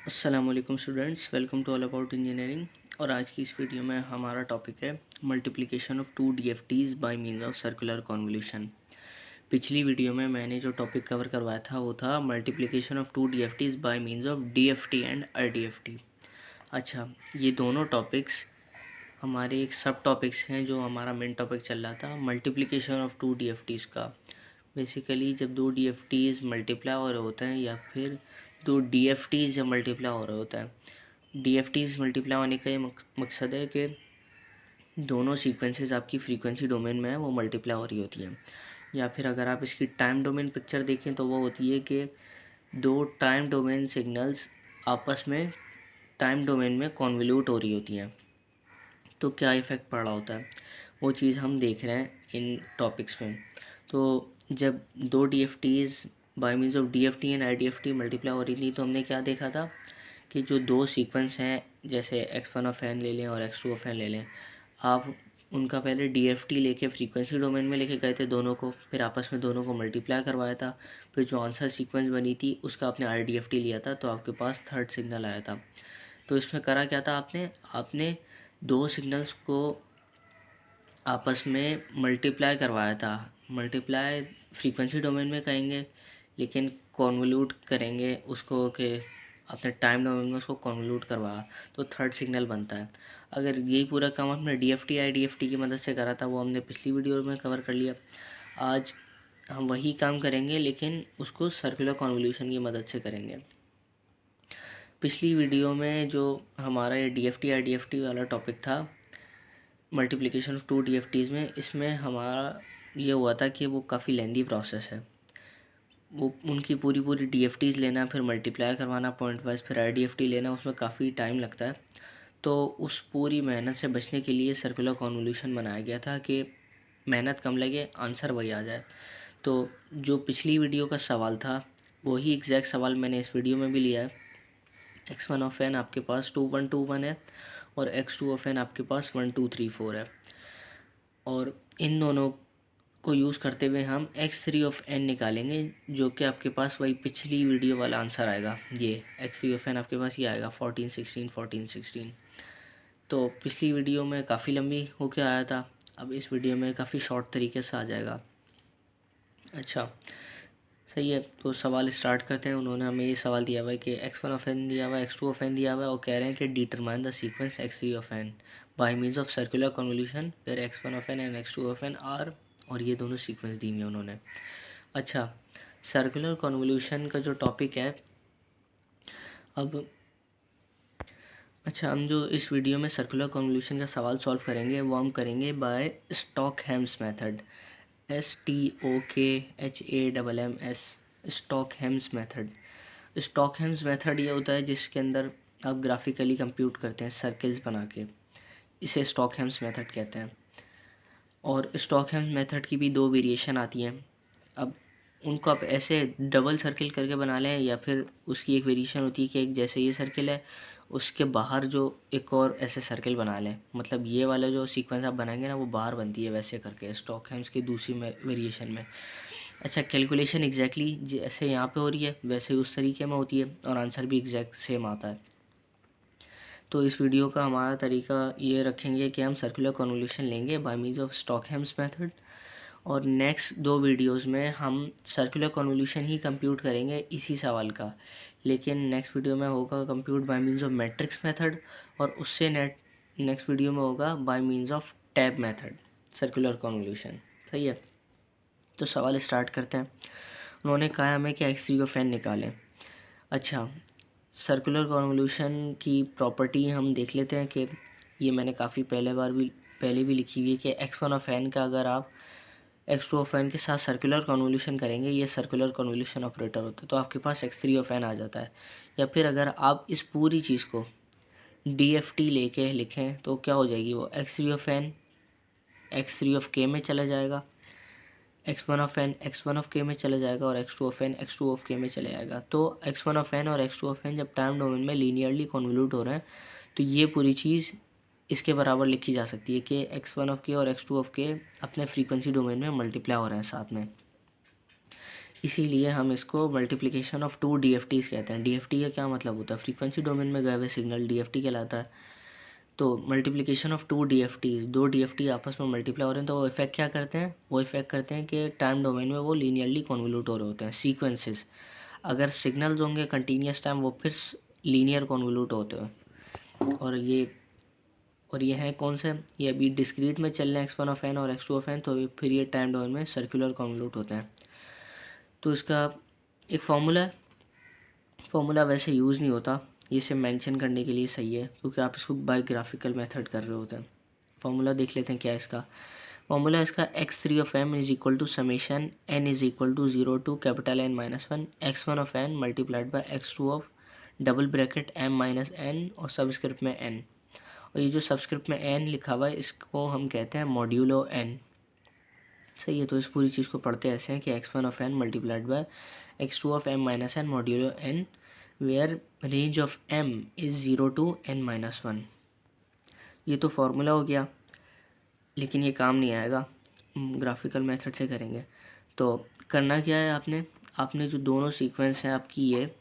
अस्सलाम वालेकुम students, welcome to all about engineering. और आज की इस वीडियो में हमारा टॉपिक है multiplication of two DFTs by means of circular convolution. पिछली वीडियो में मैंने जो टॉपिक कवर करवाया था वो था multiplication of two DFTs by means of DFT and IDFT. अच्छा, ये दोनों टॉपिक्स हमारे एक सब टॉपिक्स हैं जो हमारा मेन टॉपिक चल रहा था मल्टीप्लिकेशन ऑफ टू डीएफटीज़ का। बेसिकली जब दो डीएफटीज़ मल्टीप्लाई हो रहे होते हैं या फिर दो डीएफटीज़ जब मल्टीप्लाई हो रहे होता है, डीएफटीज़ मल्टीप्लाई होने का ये मकसद है कि दोनों सीक्वेंसेस आपकी फ्रीक्वेंसी डोमेन में है वो मल्टीप्लाई हो रही होती हैं। या फिर अगर आप इसकी टाइम डोमेन पिक्चर देखें तो वो होती है कि दो टाइम डोमेन सिग्नल्स आपस में टाइम डोमेन में कॉन्वोल्यूट हो रही होती हैं। तो क्या इफ़ेक्ट पड़ रहा होता है वो चीज़ हम देख रहे हैं इन टॉपिक्स में। तो जब दो DFTs by means of DFT and IDFT multiply हो रही थी तो हमने क्या देखा था कि जो दो सीक्वेंस हैं, जैसे x1 ऑफ n ले लें और x2 ऑफ n ले लें, आप उनका पहले डीएफटी लेके फ्रीक्वेंसी डोमेन में लेके गए थे दोनों को, फिर आपस में दोनों को मल्टीप्लाई करवाया था, फिर जो आंसर सीक्वेंस बनी थी उसका आपने आईडीएफटी लिया था तो आपके पास थर्ड सिग्नल आया था। तो इसमें करा क्या था, आपने आपने दो सिग्नल्स को आपस में मल्टीप्लाई करवाया था। मल्टीप्लाई फ्रीक्वेंसी डोमेन में करेंगे लेकिन कॉन्वोल्यूट करेंगे उसको कि अपने टाइम डोमेन में उसको कॉन्वोल्यूट करवाया तो थर्ड सिग्नल बनता है। अगर यही पूरा काम हमने डीएफटी आईडीएफटी की मदद से करा था वो हमने पिछली वीडियो में कवर कर लिया। आज हम वही काम करेंगे लेकिन उसको सर्कुलर कॉन्वोल्यूशन की मदद से करेंगे। पिछली वीडियो में जो हमारा ये डीएफटी आईडीएफटी वाला टॉपिक था मल्टीप्लिकेशन ऑफ टू डीएफटीज़ में, इसमें हमारा ये हुआ था कि वो काफ़ी लेंदी प्रोसेस है। वो उनकी पूरी पूरी डीएफटीज़ लेना, फिर मल्टीप्लाई करवाना पॉइंट वाइज, फिर आईडीएफटी लेना, उसमें काफ़ी टाइम लगता है। तो उस पूरी मेहनत से बचने के लिए सर्कुलर कन्वोल्यूशन बनाया गया था कि मेहनत कम लगे, आंसर वही आ जाए। तो जो पिछली वीडियो का सवाल था वही एग्जैक्ट सवाल मैंने इस वीडियो में भी लिया है। x1 ऑफ n आपके पास 2121 है और x2 ऑफ n आपके पास 1234 है, और इन दोनों को यूज़ करते हुए हम x3 ऑफ n निकालेंगे जो कि आपके पास वही पिछली वीडियो वाला आंसर आएगा। ये x3 ऑफ n आपके पास ये आएगा 1416। तो पिछली वीडियो में काफ़ी लंबी होके आया था, अब इस वीडियो में काफ़ी शॉर्ट तरीके से आ जाएगा। अच्छा, सही है, तो सवाल स्टार्ट करते हैं। उन्होंने हमें ये सवाल दिया हुआ है कि x1 ऑफ n दिया हुआ है, x2 ऑफ n दिया हुआ है और कह रहे हैं कि determine the sequence x3 of n by means of circular convolution where x1 of n and x2 of n are, और ये दोनों सीक्वेंस दी हुई हैं उन्होंने। अच्छा, सर्कुलर कन्वोल्यूशन का जो टॉपिक है अब, अच्छा, हम जो इस वीडियो में सर्कुलर कन्वोल्यूशन का सवाल सॉल्व करेंगे वो हम करेंगे by Stockham's method, STOKHAMMS, Stockham's method. Stockham's method ये होता है जिसके अंदर आप ग्राफिकली कंप्यूट करते हैं सर्कल्स बना के, इसे स्टॉकहेम्स मेथड कहते हैं। और स्टॉकहेम्स मेथड की भी दो वेरिएशन आती हैं। अब उनको आप ऐसे डबल सर्किल करके बना लें या फिर उसकी एक वेरिएशन होती है कि एक जैसे ये सर्किल है उसके बाहर जो एक और ऐसे सर्किल बना लें, मतलब ये वाला जो सीक्वेंस आप बनाएंगे ना वो बाहर बनती है वैसे करके स्टॉकहेम्स की दूसरी वेरिएशन में। अच्छा, कैलकुलेशन एग्जैक्टली जैसे यहाँ पे हो रही है वैसे उस तरीके में होती है और आंसर भी एग्जैक्ट सेम आता है। तो इस वीडियो का हमारा तरीका ये रखेंगे कि हम सर्कुलर कन्वोल्यूशन लेंगे बाय मीन्स ऑफ स्टॉकहेम्स मेथड, और नेक्स्ट दो वीडियोस में हम सर्कुलर कन्वोल्यूशन ही कंप्यूट करेंगे इसी सवाल का, लेकिन नेक्स्ट वीडियो में होगा compute bye means of matrix method, और उससे नेक्स्ट वीडियो में होगा bye means of tab method circular convolution. सही है, तो सवाल स्टार्ट करते हैं। उन्होंने कहा हमें कि x3 ऑफ n निकालें। अच्छा, सर्कुलर कन्वोल्यूशन की प्रॉपर्टी हम देख लेते हैं कि ये मैंने काफ़ी पहले भी लिखी हुई है कि x1 ऑफ n का अगर आप x2 ऑफ n के साथ सर्कुलर कन्वोल्यूशन करेंगे, ये सर्कुलर कन्वोल्यूशन ऑपरेटर होता है, तो आपके पास x3 ऑफ n आ जाता है। या फिर अगर आप इस पूरी चीज़ को DFT लेके लिखें तो क्या हो जाएगी, वो x3 of n x3 of k में चला जाएगा, x1 of n x1 of k में चला जाएगा और x2 of n x2 of k में चले जाएगा। तो x1 ऑफ n और x2 ऑफ n जब टाइम डोमेन में लीनियरली कन्वोल्यूट हो रहे हैं तो ये पूरी चीज़ इसके बराबर लिखी जा सकती है कि x1 ऑफ k और x2 ऑफ k अपने फ्रीक्वेंसी डोमेन में मल्टीप्लाई हो रहे हैं साथ में। इसीलिए हम इसको मल्टीप्लिकेशन ऑफ टू डीएफटीज़ कहते हैं। डीएफटी का क्या मतलब होता है? फ्रीक्वेंसी डोमेन में गए हुए सिग्नल डीएफटी कहलाता है। तो मल्टीप्लिकेशन ऑफ टू डीएफटीज़, दो डीएफटी आपस में मल्टीप्लाई हो रहे हैं, तो वो इफेक्ट क्या करते हैं? वो इफेक्ट करते हैं कि टाइम डोमेन में वो लीनियरली कॉन्वोल्यूट हो रहे होते हैं सीक्वेंसेस। अगर सिग्नल्स होंगे कंटिन्यूस टाइम, वो फिर लीनियर कॉन्वोल्यूट होते हैं। और ये हैं कौन से? ये अभी डिस्क्रीट में चल रहे हैं x1 ऑफ n और x2 ऑफ n, तो फिर ये टाइम डोमेन में सर्कुलर कॉन्वोल्यूट होते हैं। तो इसका एक फार्मूला वैसे यूज़ नहीं होता, ये सिर्फ मेंशन करने के लिए सही है, क्योंकि आप इसको बाय ग्राफिकल मेथड कर रहे होते हैं। फार्मूला देख लेते हैं क्या है इसका। फार्मूला इसका x3 of m is equal to summation n is equal to 0 to capital N minus 1 x1 of n multiplied by x2 of double bracket m minus n और सबस्क्रिप्ट में n। और ये जो सबस्क्रिप्ट में n लिखा हुआ है इसको हम कहते हैं मॉड्यूलो n। सही है। तो इस पूरी चीज़ को पढ़ते ऐसे हैं कि x1 of n multiplied by x2 of m minus n modulo n where range of m is 0 to n minus 1। ये तो फार्मूला हो गया, लेकिन ये काम नहीं आएगा, ग्राफिकल मेथड से करेंगे। तो करना क्या है, आपने जो दोनों सीक्वेंस हैं आपकी, ये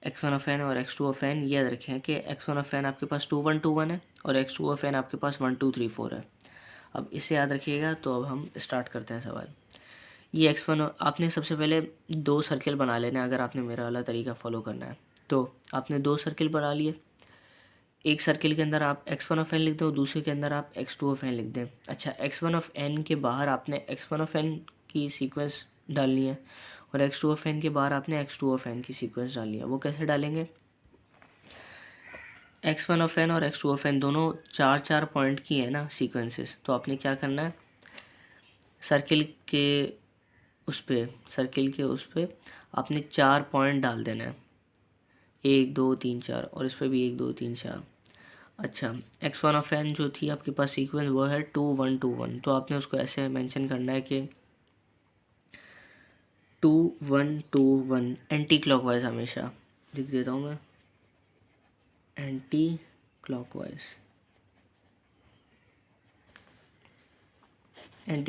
x1 ऑफ n और x2 ऑफ n, याद रखें कि x1 ऑफ n आपके पास 2 1 2 1 है और x2 ऑफ n आपके पास 1 2 3 4 है। अब इसे याद रखिएगा। तो अब हम स्टार्ट करते हैं सवाल। ये x1 आपने सबसे पहले दो सर्किल बना लेना है, अगर आपने मेरा वाला तरीका फॉलो करना है। तो आपने दो सर्किल बना लिए, एक सर्किल के अंदर आप x1 ऑफ n लिख दें और दूसरे के अंदर आप x2 ऑफ n लिख दें। अच्छा, x1 ऑफ n के बाहर आपने x1 ऑफ n की सीक्वेंस डालनी है और x2 ऑफ n के बाहर आपने x2 ऑफ n की सीक्वेंस डालनी है। वो कैसे डालेंगे? x1 ऑफ n और x2 ऑफ n दोनों 4 4 पॉइंट की है ना सीक्वेंसेस। तो आपने क्या करना है, सर्किल के उस पे आपने 4 पॉइंट डाल देना है, 1 2 3 4, और इस पर भी 1 2 3 4। अच्छा, x1 ऑफ n जो थी आपके पास सीक्वेंस, वो है 2 1 2 1। तो आपने उसको ऐसे मेंशन करना है कि 2 1 2 1 एंटी क्लॉकवाइज। हमेशा लिख देता हूँ मैं, anti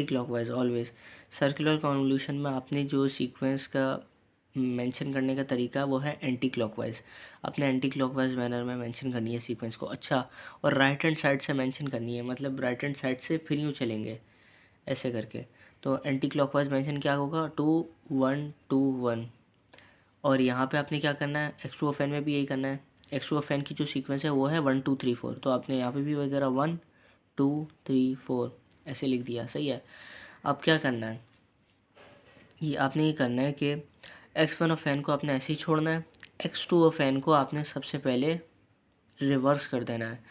clockwise always. Circular convolution में आपने जो सीक्वेंस का मेंशन करने का तरीका वो है एंटी क्लॉकवाइज। आपने एंटी क्लॉकवाइज मैनर में मेंशन करनी है सीक्वेंस को। अच्छा, और राइट हैंड साइड से मेंशन करनी है, मतलब राइट हैंड साइड से फिर यूँ चलेंगे ऐसे करके। तो एंटी क्लॉकवाइज मेंशन क्या होगा, 2 1 2 1। और यहाँ पे आपने क्या करना है, x2 ऑफ n में भी यही करना है। x2 ऑफ n की जो सीक्वेंस है वो है 1 2 3 4। तो आपने यहाँ पे भी वगैरह 1 2 3 4 ऐसे लिख दिया। सही है। अब क्या करना है, ये करना है कि x1 ऑफ n को आपने ऐसे ही छोड़ना है, x2 ऑफ n को आपने सबसे पहले रिवर्स कर देना है।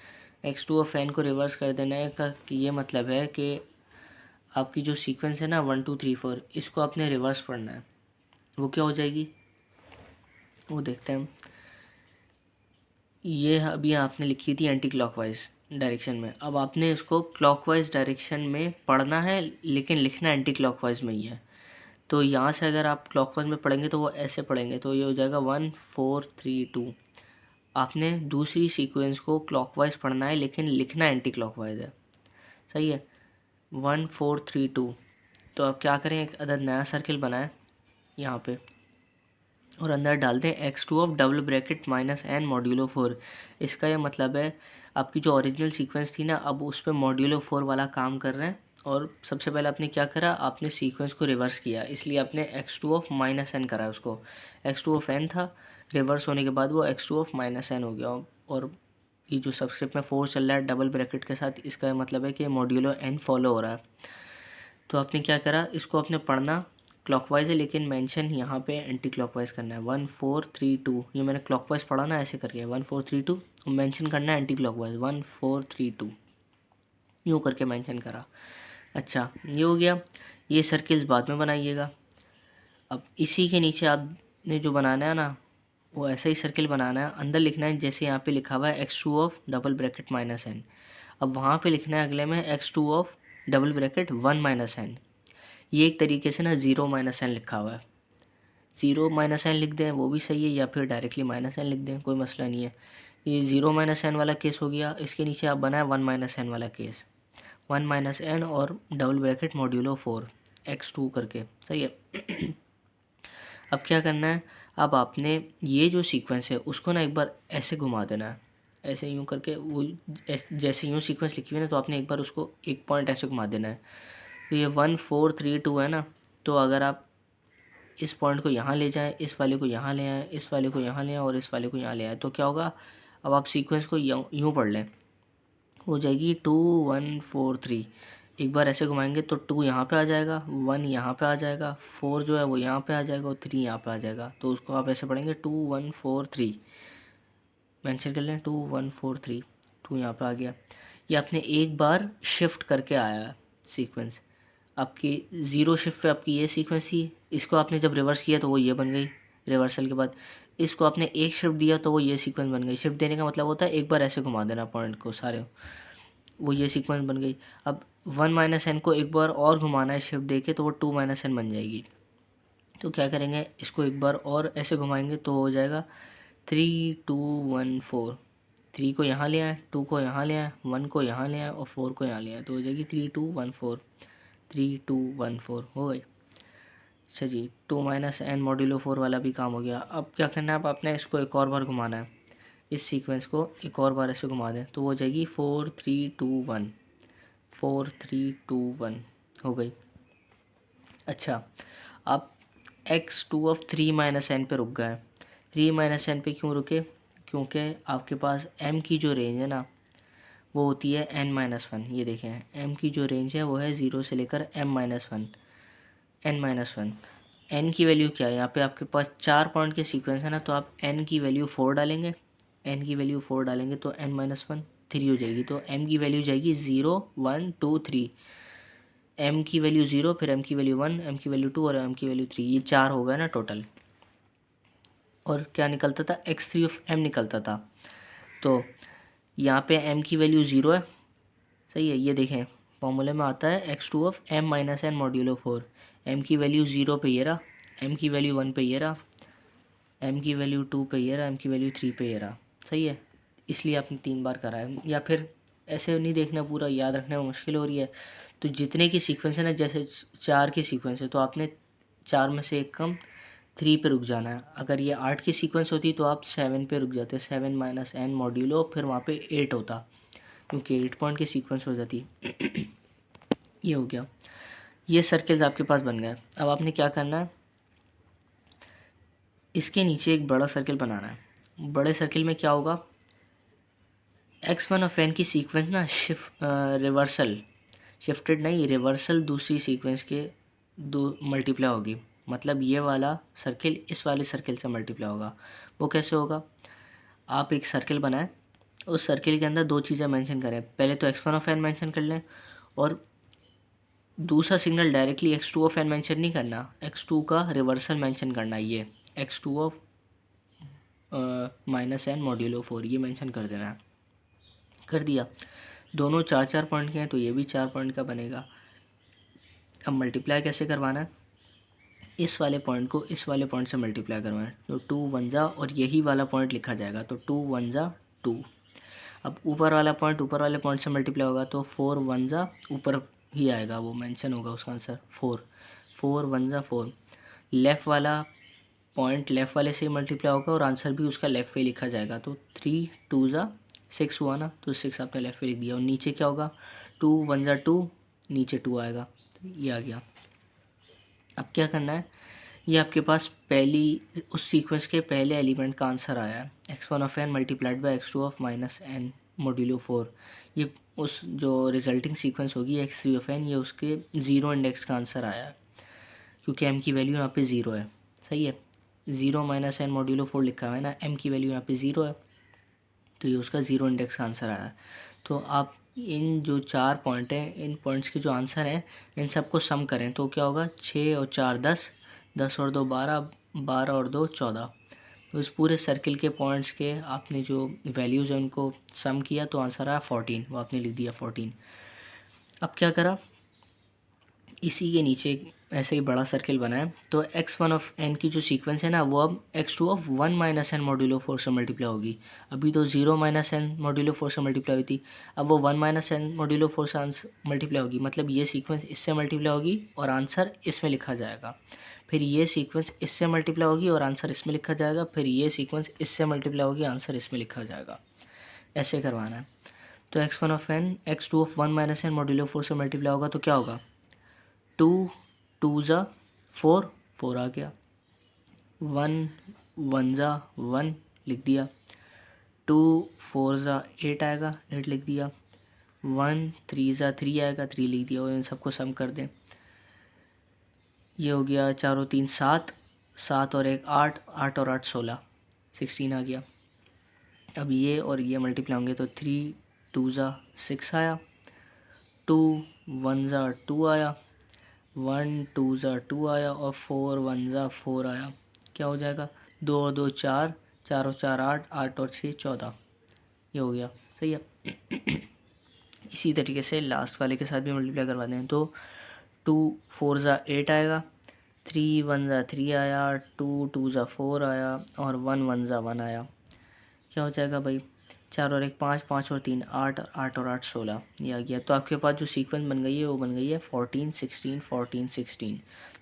x2 ऑफ n को रिवर्स कर देना है का कि ये मतलब है कि आपकी जो सीक्वेंस है ना 1 2 3 4, इसको आपने रिवर्स पढ़ना है। वो क्या हो जाएगी, वो देखते हैं। ये अभी आपने लिखी थी एंटी क्लॉकवाइज डायरेक्शन में, अब आपने इसको क्लॉकवाइज डायरेक्शन में पढ़ना है, लेकिन लिखना एंटी क्लॉकवाइज में ही है। तो यहाँ से अगर आप क्लॉकवाइज में पढ़ेंगे तो वो ऐसे पढ़ेंगे, तो ये हो जाएगा 1 4 3 2। आपने दूसरी सीक्वेंस को क्लॉकवाइज पढ़ना है, लेकिन लिखना एंटी क्लॉकवाइज है। सही है, 1 4 3 2। तो अब क्या करें, एक अदर नया सर्किल बनाएं यहाँ पे और अंदर डाल दें x2 of double bracket minus n modulo 4। इसका ये मतलब है आपकी जो ओरिजिनल सीक्वेंस थी ना, अब उस पर मॉड्यूलो 4 वाला काम कर रहे हैं। और सबसे पहले आपने क्या करा, आपने सीक्वेंस को रिवर्स किया, इसलिए आपने x2 ऑफ माइनस n करा उसको। x2 ऑफ n था, रिवर्स होने के बाद वो x2 ऑफ माइनस n हो गया। और ये जो सबस्क्रिप्ट में 4 चल रहा है डबल ब्रैकेट के साथ, इसका मतलब है कि मॉड्यूलो n फॉलो हो रहा है। तो आपने क्या करा, इसको आपने पढ़ना क्लॉकवाइज है, लेकिन मेंशन यहाँ पे एंटी क्लॉकवाइज करना है। 1 4 3 2, ये मैंने क्लॉकवाइज पढ़ा ना, ऐसे करके 1 4 3 2, और मेंशन करना है एंटी क्लॉकवाइज 1 4 3 2, यूँ करके मेंशन करा। अच्छा, ये हो गया। ये सर्किल्स बाद में बनाइएगा। अब इसी के नीचे आपने जो बनाना है ना, वो ऐसा ही सर्किल बनाना है, अंदर लिखना है जैसे यहाँ पे लिखा हुआ है x2 of double bracket minus n। अब वहाँ पे लिखना है अगले में x2 of double bracket 1 minus n। ये एक तरीके से ना 0 माइनस n लिखा हुआ है, 0 माइनस n लिख दें वो भी सही है, या फिर डायरेक्टली माइनस n लिख दें, कोई मसला नहीं है। ये 0 माइनस n वाला केस हो गया। इसके नीचे आप बनाए 1 माइनस n वाला केस, 1 माइनस n और डबल ब्रैकेट मॉड्यूलो 4 x2 करके। सही है। अब क्या करना है, अब आपने ये जो सीक्वेंस है उसको ना एक बार ऐसे घुमा देना है, ऐसे यूँ करके, वो जैसे यूँ सीक्वेंस लिखी हुई है ना, तो आपने एक बार उसको एक पॉइंट ऐसे घुमा देना है। तो ये 1 4 3 2 है ना, तो अगर आप इस पॉइंट को यहाँ ले जाएं, इस वाले को यहाँ ले आएँ, इस वाले को यहाँ ले आएँ और इस वाले को यहाँ ले आएँ, तो क्या होगा, अब आप सीक्वेंस को यूँ पढ़ लें, हो जाएगी 2 1 4 3। एक बार ऐसे घुमाएंगे तो 2 यहाँ पे आ जाएगा, 1 यहाँ पे आ जाएगा, 4 जो है वो यहाँ पे आ जाएगा और 3 यहाँ पे आ जाएगा। तो उसको आप ऐसे पढ़ेंगे 2 1 4 3, मेंशन कर लें 2 1 4 3, 2 यहाँ पे आ गया। ये आपने एक बार शिफ्ट करके आया है सीक्वेंस, आपकी ज़ीरो शिफ्ट पे आपकी ये सीक्वेंस थी, इसको आपने जब रिवर्स किया तो वो ये बन गई, रिवर्सल के बाद इसको आपने एक शिफ्ट दिया तो वो ये सीक्वेंस बन गई। शिफ्ट देने का मतलब होता है एक बार ऐसे घुमा देना पॉइंट को सारे, वो ये सीक्वेंस बन गई। अब 1 माइनस एन को एक बार और घुमाना है शिफ्ट दे के, तो वो 2 माइनस एन बन जाएगी। तो क्या करेंगे, इसको एक बार और ऐसे घुमाएंगे तो हो जाएगा 3 2 1 4। 3 को यहाँ ले आए, 2 को यहाँ ले आए, 1 को यहाँ ले आए और 4 को यहाँ ले आए, तो हो जाएगी 3 2 1 4, 3 2 1 4 हो गई। अच्छा जी, 2 माइनस एन मॉड्यूलो 4 वाला भी काम हो गया। अब क्या करना है, अब आपने इसको एक और बार घुमाना है, इस सीक्वेंस को एक और बार ऐसे घुमा दें तो हो जाएगी 4 3 2 1, 4 3 2 1 हो गई। अच्छा, अब x2 ऑफ 3 माइनस एन पे रुक गए। 3 माइनस एन पे क्यों रुके, क्योंकि आपके पास m की जो रेंज है ना वो होती है n माइनस वन। ये देखें m की जो रेंज है वो है 0 से लेकर m minus one, n minus one. n की वैल्यू क्या है, यहाँ पे आपके पास 4 पॉइंट के सीक्वेंस है ना, तो आप n की वैल्यू 4 डालेंगे, n की वैल्यू 4 डालेंगे तो n माइनस वन 3 हो जाएगी। तो m की वैल्यू जाएगी 0 1 2 3, m की वैल्यू 0, फिर m की वैल्यू 1, m की वैल्यू 2 और m की वैल्यू 3, ये 4 हो गया ना टोटल। और क्या निकलता था, x3 ऑफ m निकलता था। तो यहाँ पे m की वैल्यू 0 है, सही है। ये देखें फॉर्मूले में आता है x2 of m minus N modulo 4। m की वैल्यू 0 पे ये रहा, m की वैल्यू 1 पे ये रहा, m की वैल्यू 2 पे ये रहा, m की वैल्यू 3 पे ये रहा, सही है। इसलिए आपने 3 बार करा है, या फिर ऐसे नहीं देखना, पूरा याद रखने में मुश्किल हो रही है। तो जितने की सीक्वेंस है ना, जैसे 4 की सीक्वेंस है तो आपने 4 में से एक कम 3 पे रुक जाना है। अगर ये 8 की सीक्वेंस होती तो आप 7 पे रुक जाते, 7 माइनस एन मॉड्यूलो, फिर वहाँ पे 8 होता, क्योंकि 8 पॉइंट की सीक्वेंस हो जाती। ये हो गया, ये सर्कल्स आपके पास बन गए। अब आपने क्या करना है, इसके नीचे एक बड़ा सर्कल बनाना है। बड़े सर्कल में क्या होगा, x1 ऑफ n की सीक्वेंस ना रिवर्सल, शिफ्टेड नहीं, रिवर्सल दूसरी सीक्वेंस के दो मल्टीप्लाई होगी। मतलब ये वाला सर्किल इस वाले सर्किल से मल्टीप्लाई होगा। वो कैसे होगा, आप एक सर्किल बनाएं, उस सर्किल के अंदर दो चीज़ें मेंशन करें। पहले तो x1 ऑफ n मेंशन कर लें, और दूसरा signal directly x2 of n mention नहीं करना, x2 का रिवर्सल मेंशन करना है। ये x2 of minus N modulo 4 ये मेंशन कर देना है। कर दिया, दोनों 4 4 पॉइंट के हैं तो ये भी 4 पॉइंट का बनेगा। अब मल्टीप्लाई कैसे करवाना है, इस वाले पॉइंट को इस वाले पॉइंट से मल्टीप्लाई करवाएं, तो 2 1 जा, और यही वाला पॉइंट लिखा जाएगा, तो 2 1 जा 2। अब ऊपर वाला पॉइंट ऊपर वाले पॉइंट से मल्टीप्लाई होगा तो 4 1 जा, ऊपर ही आएगा, वो मेंशन होगा उसका आंसर 4, 4 1 जा 4। लेफ़्ट वाला पॉइंट लेफ़्ट वाले से मल्टीप्लाई होगा और आंसर भी उसका लेफ़्ट पे लिखा जाएगा, तो 3 2 जा 6 हुआ ना, तो 6 आपने लेफ़्ट पे लिख दिया। और नीचे क्या होगा, 2 1 जा 2, नीचे 2 आएगा, तो ये आ गया। अब क्या करना है, ये आपके पास पहली उस सीक्वेंस के पहले एलिमेंट का आंसर आया है, x1 of n multiplied by x2 of minus N modulo 4। ये उस जो रिजल्टिंग सीक्वेंस होगी x3 ऑफ n, ये उसके 0 इंडेक्स का आंसर आया है, क्योंकि m की वैल्यू यहाँ पे 0 है, सही है। 0 माइनस एन मॉड्यूलो 4 लिखा हुआ है ना, m की वैल्यू यहाँ पे 0 है, तो ये उसका 0 इंडेक्स का आंसर आया है। तो आप इन जो 4 पॉइंट हैं, इन पॉइंट्स के जो आंसर हैं, इन सबको सम करें तो क्या होगा, 6 और 4 10, 10 और 2 12, 12 और 2 14। तो इस पूरे सर्किल के पॉइंट्स के आपने जो वैल्यूज़ हैं उनको सम किया तो आंसर आया 14, वो आपने लिख दिया 14। अब क्या करा, इसी के नीचे ऐसे ही बड़ा सर्किल बना है, तो x1 ऑफ n की जो सीक्वेंस है ना वो अब x2 of 1 minus N modulo 4 से मल्टीप्लाई होगी। अभी तो 0 माइनस एन मॉड्यूलो 4 से मल्टीप्लाई हुई थी, अब वो 1 माइनस एन मॉड्यूलो 4 से मल्टीप्लाई होगी। मतलब ये सीक्वेंस इससे मल्टीप्लाई होगी और आंसर इसमें लिखा जाएगा। फिर ये सीक्वेंस इससे मल्टीप्लाई होगी और आंसर इसमें लिखा जाएगा। फिर ये सीक्वेंस इससे मल्टीप्लाई होगी, आंसर इसमें लिखा जाएगा। ऐसे करवाना है। तो x1 of n x2 of 1 minus N modulo 4 से मल्टीप्लाई होगा तो क्या होगा, 2 2 ज़ा 4 4 आ गया, 1 1 ज़ा 1 लिख दिया, 2 4 ज़ा 8 आएगा 8 लिख दिया, 1 3 ज़ा 3 आएगा 3 लिख दिया। और इन सबको सम कर दें, ये हो गया 4 और 3 7, 7 और 1 8, 8 और 8 16, 16 आ गया। अब ये और ये मल्टीप्लाई होंगे तो 3 2 ज़ा 6 आया, 2 1 ज़ा 2 आया, 1 2 ज़ा 2 आया और 4 1 ज़ा 4 आया। क्या हो जाएगा, 2 और 2 4, 4 और 4 8, 8 और 6 14, ये हो गया। सही है। इसी तरीके से लास्ट वाले के साथ भी मल्टीप्लाई करवा दें तो 2 4 ज़ा 8 आएगा, 3 1 ज़ा 3 आया, 2 2 ज़ा 4 आया और 1 1 ज़ा 1 आया। क्या हो जाएगा भाई, 4 और 1 5, 5 और 3 8, 8 और 8 16, ये आ गया। तो आपके पास जो सीक्वेंस बन गई है वो बन गई है 14 16 14 16।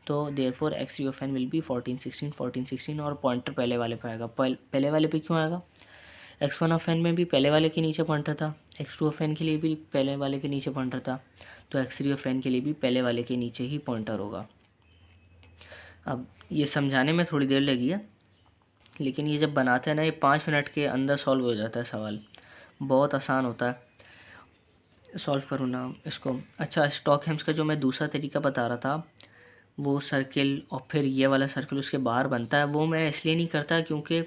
तो therefore x3 of n will be 14 16 14 16 और पॉइंटर पहले वाले पे आएगा। पहले वाले पे क्यों आएगा, x1 ऑफ n में भी पहले वाले के नीचे पॉइंटर था, x2 ऑफ n के लिए भी पहले वाले के नीचे पॉइंटर था, तो x3 ऑफ n के लिए भी पहले वाले के नीचे ही पॉइंटर होगा। अब ये समझाने में थोड़ी देर लगी है, लेकिन ये जब बनाते हैं ना ये 5 मिनट के अंदर सॉल्व हो जाता है सवाल, बहुत आसान होता है। सॉल्व करूँ ना इसको। अच्छा, स्टॉकहेम्स का जो मैं दूसरा तरीका बता रहा था, वो सर्किल और फिर ये वाला सर्किल उसके बाहर बनता है, वो मैं इसलिए नहीं करता क्योंकि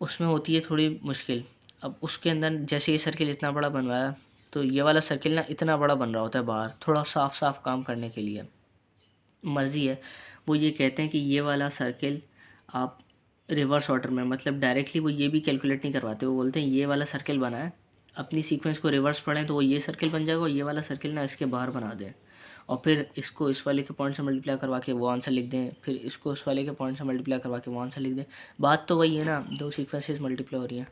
उसमें होती है थोड़ी मुश्किल। अब उसके अंदर जैसे ये सर्किल इतना बड़ा बनवाया तो ये वाला सर्किल ना इतना बड़ा बन रहा होता है बाहर, थोड़ा साफ साफ काम करने के लिए। मर्ज़ी है, वो ये कहते हैं कि ये वाला सर्किल आप रिवर्स ऑर्डर में, मतलब डायरेक्टली वो ये भी कैलकुलेट नहीं करवाते, वो बोलते हैं ये वाला सर्किल बना है, अपनी सीक्वेंस को रिवर्स पढ़ें तो वो ये सर्किल बन जाएगा और ये वाला सर्किल ना इसके बाहर बना दें और फिर इसको इस वाले के पॉइंट से मल्टीप्लाई करवा के वो आंसर लिख दें, फिर इसको उस वाले के पॉइंट से मल्टीप्लाई करवा के वो आंसर लिख दें। बात तो वही है ना, दो सीक्वेंसेस मल्टीप्लाई हो रही हैं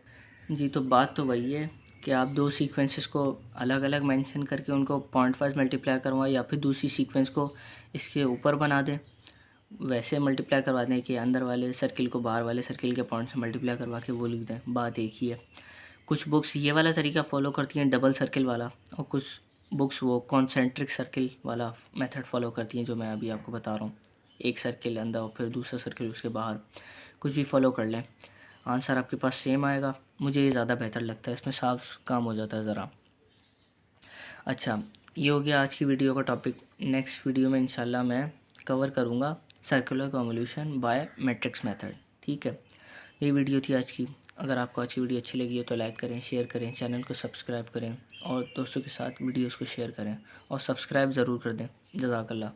जी। तो बात तो वही है कि आप दो सीक्वेंसेस को अलग अलग मेंशन करके उनको पॉइंट वाइज मल्टीप्लाई करवाएं या फिर दूसरी सीक्वेंस को इसके ऊपर बना दें, वैसे मल्टीप्लाई करवा दें कि अंदर वाले सर्किल को बाहर वाले सर्किल के पॉइंट से मल्टीप्लाई करवा के वो लिख दें। बात एक ही है। कुछ बुक्स ये वाला तरीका फॉलो करती हैं, डबल सर्किल वाला, और कुछ बुक्स वो कॉन्सेंट्रिक सर्किल वाला मेथड फॉलो करती हैं जो मैं अभी आपको बता रहा हूँ। एक सर्किल अंदर और फिर दूसरा सर्किल उसके बाहर, कुछ भी फॉलो कर लें, आंसर आपके पास सेम आएगा। मुझे ये ज़्यादा बेहतर लगता है, इसमें साफ काम हो जाता है ज़रा। अच्छा, ये हो गया आज की वीडियो का टॉपिक। नेक्स्ट वीडियो में इंशाल्लाह मैं कवर करूँगा circular convolution by matrix method. ठीक है, ये वीडियो थी आज की। अगर आपको आज की वीडियो अच्छी लगी हो तो लाइक करें, शेयर करें, चैनल को सब्सक्राइब करें और दोस्तों के साथ वीडियोस को शेयर करें और सब्सक्राइब ज़रूर कर दें। जज़ाकल्लाह।